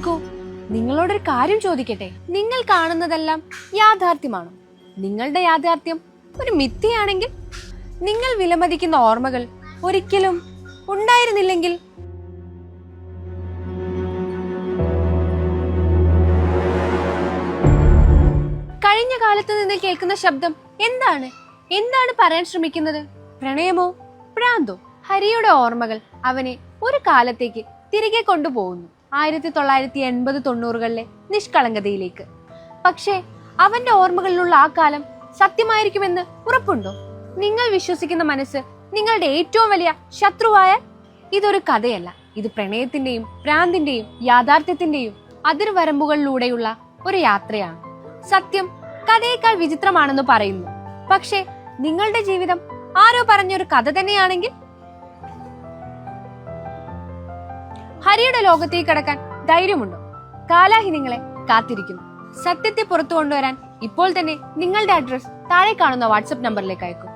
നോക്കൂ, നിങ്ങളോടൊരു കാര്യം ചോദിക്കട്ടെ. നിങ്ങൾ കാണുന്നതെല്ലാം യാഥാർത്ഥ്യമാണോ? നിങ്ങളുടെ യാഥാർത്ഥ്യം ഒരു മിഥ്യയാണെങ്കിൽ, നിങ്ങൾ വിലമതിക്കുന്ന ഓർമ്മകൾ ഒരിക്കലും ഉണ്ടായിരുന്നില്ലെങ്കിൽ, കഴിഞ്ഞ കാലത്ത് നിന്ന് കേൾക്കുന്ന ശബ്ദം എന്താണ്? എന്താണ് പറയാൻ ശ്രമിക്കുന്നത്? പ്രണയമോ ഭ്രാന്തോ? ഹരിയുടെ ഓർമ്മകൾ അവനെ ഒരു കാലത്തേക്ക് തിരികെ കൊണ്ടുപോകുന്നു, 1980-90കളിലെ നിഷ്കളങ്കതയിലേക്ക്. പക്ഷേ അവന്റെ ഓർമ്മകളിലുള്ള ആ കാലം സത്യമായിരിക്കുമെന്ന് ഉറപ്പുണ്ടോ? നിങ്ങൾ വിശ്വസിക്കുന്ന മനസ്സ് നിങ്ങളുടെ ഏറ്റവും വലിയ ശത്രുവായാൽ? ഇതൊരു കഥയല്ല, ഇത് പ്രണയത്തിന്റെയും ഭ്രാന്തിന്റെയും യാഥാർത്ഥ്യത്തിന്റെയും അതിർവരമ്പുകളിലൂടെയുള്ള ഒരു യാത്രയാണ്. സത്യം കഥയേക്കാൾ വിചിത്രമാണെന്ന് പറയുന്നു. പക്ഷേ നിങ്ങളുടെ ജീവിതം ആരോ പറഞ്ഞൊരു കഥ തന്നെയാണെങ്കിൽ? ഹരിയുടെ ലോകത്തേക്ക് കടക്കാൻ ധൈര്യമുണ്ടോ? കാലാഹി നിങ്ങളെ കാത്തിരിക്കുന്നു. സത്യത്തെ പുറത്തു കൊണ്ടുവരാൻ ഇപ്പോൾ തന്നെ നിങ്ങളുടെ അഡ്രസ് താഴെ കാണുന്ന വാട്സ്ആപ്പ് നമ്പറിലേക്ക് അയക്കും.